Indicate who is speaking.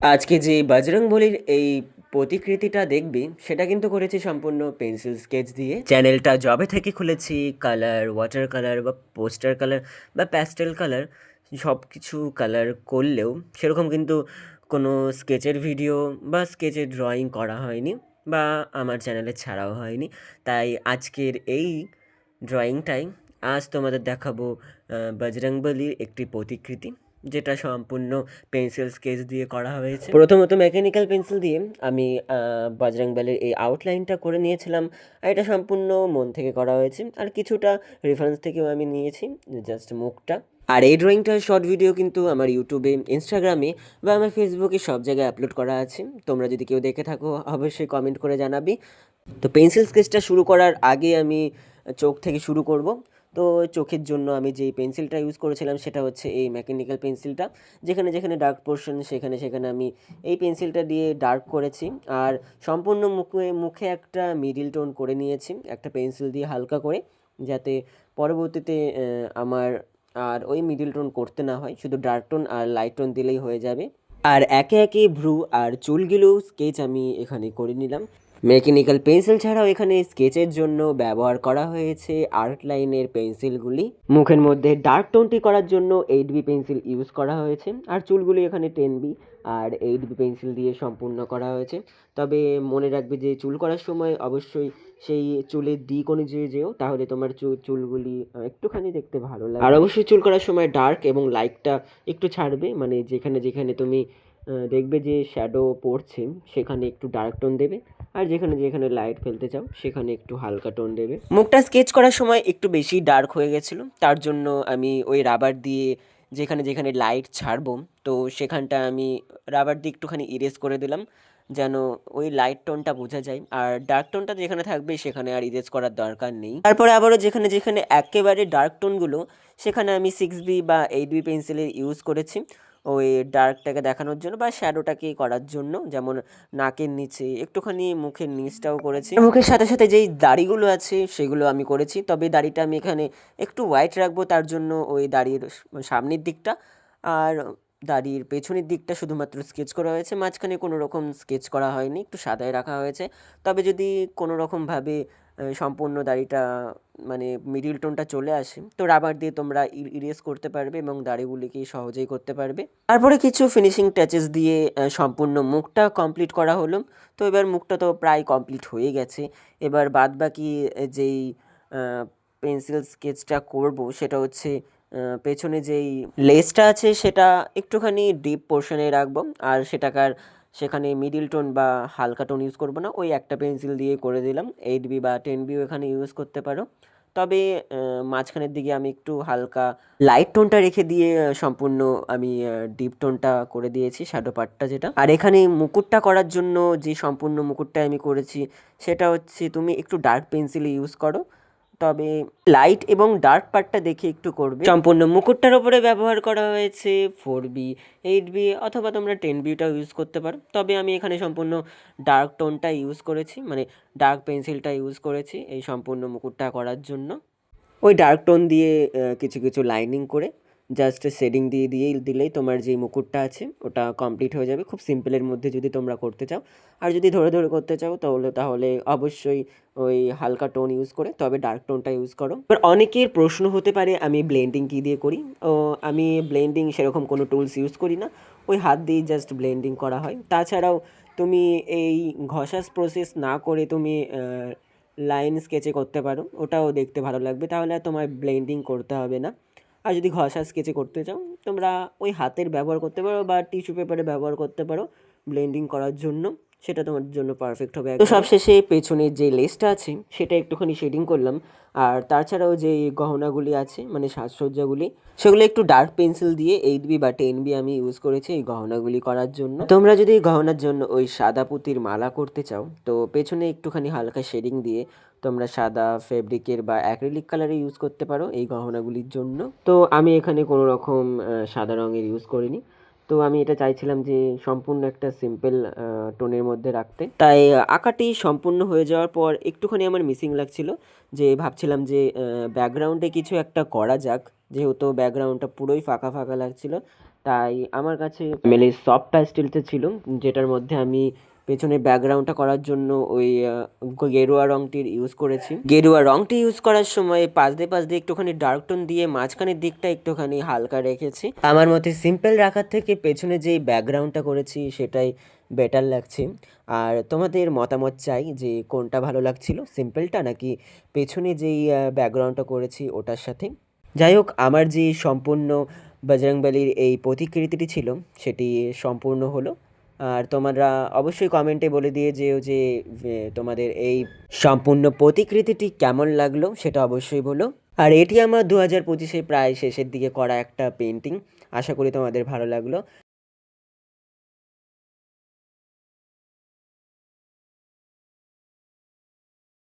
Speaker 1: আজকে যে বজরংবলীর এই প্রতিকৃতিটা দেখবি সেটা কিন্তু করেছি সম্পূর্ণ পেন্সিল স্কেচ দিয়ে। চ্যানেলটা যবে থেকে খুলেছি কালার, ওয়াটার কালার বা পোস্টার কালার বা প্যাস্টেল কালার সব কিছু কালার করলেও সেরকম কিন্তু কোনো স্কেচের ভিডিও বা স্কেচের ড্রয়িং করা হয়নি বা আমার চ্যানেলে ছাড়াও হয়নি। তাই আজকের এই ড্রয়িংটাই আজ তোমাদের দেখাবো বজরংবলীর একটি প্রতিকৃতি, যেটা সম্পূর্ণ পেন্সিল স্কেচ দিয়ে করা হয়েছে। প্রথমত মেকানিক্যাল পেন্সিল দিয়ে আমি বজরংবলীর এই আউটলাইনটা করে নিয়েছিলাম, আর এটা সম্পূর্ণ মন থেকে করা হয়েছে, আর কিছুটা রেফারেন্স থেকেও আমি নিয়েছি, জাস্ট মুখটা। আর এই ড্রয়িংটার শর্ট ভিডিও কিন্তু আমার ইউটিউবে, ইনস্টাগ্রামে বা আমার ফেসবুকে সব জায়গায় আপলোড করা আছে। তোমরা যদি কেউ দেখে থাকো অবশ্যই কমেন্ট করে জানাবি। তো পেন্সিল স্কেচটা শুরু করার আগে আমি চোখ থেকে শুরু করব। তো চোখের জন্য আমি যেই পেন্সিলটা ইউজ করেছিলাম সেটা হচ্ছে এই মেকানিক্যাল পেন্সিলটা। যেখানে যেখানে ডার্ক পোর্শন সেখানে সেখানে আমি এই পেন্সিলটা দিয়ে ডার্ক করেছি। আর সম্পূর্ণ মুখে মুখে একটা মিডিল টোন করে নিয়েছি একটা পেন্সিল দিয়ে হালকা করে, যাতে পরবর্তীতে আমার আর ওই মিডিল টোন করতে না হয়, শুধু ডার্ক টোন আর লাইট টোন দিলেই হয়ে যাবে। আর একে একে ভ্রু আর চুলগুলো স্কেচ আমি এখানে করে নিলাম। মেকানিক্যাল পেন্সিল ছাড়াও এখানে স্কেচের জন্য ব্যবহার করা হয়েছে আর্ট লাইনের পেন্সিলগুলি। মুখের মধ্যে ডার্ক টোনটি করার জন্য 8B পেন্সিল ইউজ করা হয়েছে, আর চুলগুলি এখানে 10B আর 8B পেন্সিল দিয়ে সম্পূর্ণ করা হয়েছে। তবে মনে রাখবে যে চুল করার সময় অবশ্যই সেই চুলের দিক অনুযায়ী যেও, তাহলে তোমার চুলগুলি একটুখানি দেখতে ভালো লাগে। আর অবশ্যই চুল করার সময় ডার্ক এবং লাইটটা একটু ছাড়বে, মানে যেখানে যেখানে তুমি দেখবে যে শ্যাডো পড়ছে সেখানে একটু ডার্ক টোন দেবে, আর যেখানে যেখানে লাইট ফেলতে চাও সেখানে একটু হালকা টোন দেবে। মুখটা স্কেচ করার সময় একটু বেশি ডার্ক হয়ে গেছিলো, তার জন্য আমি ওই রাবার দিয়ে যেখানে যেখানে লাইট ছাড়বো তো সেখানটা আমি রাবার দিয়ে একটুখানি ইরেজ করে দিলাম, যেন ওই লাইট টোনটা বোঝা যায়। আর ডার্ক টোনটা যেখানে থাকবে সেখানে আর ইরেজ করার দরকার নেই। তারপরে আবারও যেখানে যেখানে একেবারে ডার্ক টোনগুলো সেখানে আমি 6B বা 8B পেন্সিলের ইউজ করেছি ওই ডার্কটাকে দেখানোর জন্য বা শ্যাডোটাকে করার জন্য। যেমন নাকের নিচে একটুখানি, মুখের নিচটাও করেছি, মুখের সাথে সাথে যেই দাড়িগুলো আছে সেগুলো আমি করেছি। তবে দাড়িটা আমি এখানে একটু হোয়াইট রাখবো, তার জন্য ওই দাড়ির সামনের দিকটা আর দাড়ির পেছনের দিকটা শুধুমাত্র স্কেচ করা হয়েছে, মাঝখানে কোনো রকম স্কেচ করা হয়নি, একটু সাদায় রাখা হয়েছে। তবে যদি কোনো রকমভাবে সম্পূর্ণ দাড়িটা মানে মিডিল টোনটা চলে আসে তো রাবার দিয়ে তোমরা ইরেজ করতে পারবে এবং দাড়িগুলিকে সহজেই করতে পারবে। তারপরে কিছু ফিনিশিং টাচেস দিয়ে সম্পূর্ণ মুখটা কমপ্লিট করা হলো। তো এবার মুখটা তো প্রায় কমপ্লিট হয়ে গেছে। এবার বাদ বাকি যেই পেন্সিল স্কেচটা করব সেটা হচ্ছে পেছনে যেই লেসটা আছে সেটা একটুখানি ডিপ পোর্শনে রাখবো, আর সেখানে মিডিল টোন বা হালকা টোন ইউজ করবো না, ওই একটা পেন্সিল দিয়ে করে দিলাম। 8B বা 10Bও এখানে ইউজ করতে পারো। তবে মাঝখানের দিকে আমি একটু হালকা লাইট টোনটা রেখে দিয়ে সম্পূর্ণ আমি ডিপ টোনটা করে দিয়েছি, শ্যাডো পার্টটা যেটা। আর এখানে মুকুটটা করার জন্য যে সম্পূর্ণ মুকুটটা আমি করেছি সেটা হচ্ছে তুমি একটু ডার্ক পেন্সিল ইউজ করো, তবে লাইট এবং ডার্ক পার্টটা দেখে একটু করবে। সম্পূর্ণ মুকুটটার ওপরে ব্যবহার করা হয়েছে 4B 8B অথবা তোমরা 10Bটাও ইউজ করতে পারো। তবে আমি এখানে সম্পূর্ণ ডার্ক টোনটা ইউজ করেছি, মানে ডার্ক পেন্সিলটা ইউজ করেছি এই সম্পূর্ণ মুকুটটা করার জন্য। ওই ডার্ক টোন দিয়ে কিছু কিছু লাইনিং করে জাস্ট শেডিং দিলেই তোমার যে মুকুটটা আছে ওটা কমপ্লিট হয়ে যাবে, খুব সিম্পলের মধ্যে যদি তোমরা করতে চাও। আর যদি ধরে ধরে করতে চাও তাহলে অবশ্যই ওই হালকা টোন ইউজ করে তবে ডার্ক টোনটা ইউজ করো। এবার অনেকের প্রশ্ন হতে পারে আমি ব্লেন্ডিং কী দিয়ে করি। ও আমি ব্লেন্ডিং সেরকম কোনো টুলস ইউজ করি না, ওই হাত দিয়েই জাস্ট ব্লেন্ডিং করা হয়। তাছাড়াও তুমি এই ঘষাস প্রসেস না করে তুমি লাইন স্কেচে করতে পারো, ওটাও দেখতে ভালো লাগবে, তাহলে আর তোমার ব্লেন্ডিং করতে হবে না। আর যদি ঘষা স্কেচে করতে চাও তোমরা ওই হাতের ব্যবহার করতে পারো বা টিস্যু পেপারে ব্যবহার করতে পারো ব্লেন্ডিং করার জন্য, সেটা তোমার জন্য পারফেক্ট হবে। তো সবশেষে পেছনের যে লেসটা আছে সেটা একটুখানি শেডিং করলাম। আর তাছাড়াও যে গহনাগুলি আছে মানে সাজসজ্জাগুলি সেগুলো একটু ডার্ক পেন্সিল দিয়ে 8B বা 10B আমি ইউজ করেছি এই গহনাগুলি করার জন্য। তোমরা যদি এই গহনার জন্য ওই সাদা পুঁতির মালা করতে চাও তো পেছনে একটুখানি হালকা শেডিং দিয়ে তোমরা সাদা ফেব্রিকের বা অ্যাক্রিলিক কালারে ইউজ করতে পারো এই গহনাগুলির জন্য। তো আমি এখানে কোনো রকম সাদা রঙের ইউজ করিনি। তো আমি এটা চাইছিলাম যে সম্পূর্ণ একটা সিম্পল টোনের মধ্যে রাখতে। তাই আঁকাটি সম্পূর্ণ হয়ে যাওয়ার পর একটুখানি আমার মিসিং লাগছিল, যে ভাবছিলাম যে ব্যাকগ্রাউন্ডে কিছু একটা করা যাক, যেহেতু ব্যাকগ্রাউন্ডটা পুরোই ফাঁকা ফাঁকা লাগছিল। তাই আমার কাছে মেলে সফট প্যাস্টেলটা ছিল, যেটার মধ্যে আমি পেছনে ব্যাকগ্রাউন্ডটা করার জন্য ওই গেরুয়া রঙটির ইউজ করেছি। গেরুয়া রঙটি ইউজ করার সময় পাশ দিয়ে একটুখানি ডার্ক টোন দিয়ে মাঝখানের দিকটা একটুখানি হালকা রেখেছি। আমার মতে সিম্পল রাখার থেকে পেছনে যেই ব্যাকগ্রাউন্ডটা করেছি সেটাই বেটার লাগছে। আর তোমাদের মতামত চাই যে কোনটা ভালো লাগছিল, সিম্পলটা নাকি পেছনে যেই ব্যাকগ্রাউন্ডটা করেছি ওটার সাথে। যাই হোক, আমার যে সম্পূর্ণ বজরংবলীর এই প্রতিকৃতিটি ছিল সেটি সম্পূর্ণ হলো। আর তোমরা অবশ্যই কমেন্টে বলে দিয়ে যেও যে তোমাদের এই সম্পূর্ণ প্রতিকৃতিটি কেমন লাগলো সেটা অবশ্যই বলো। আর এটি আমার 2025-এ প্রায় শেষের দিকে করা একটা পেন্টিং। আশা করি তোমাদের ভালো লাগলো।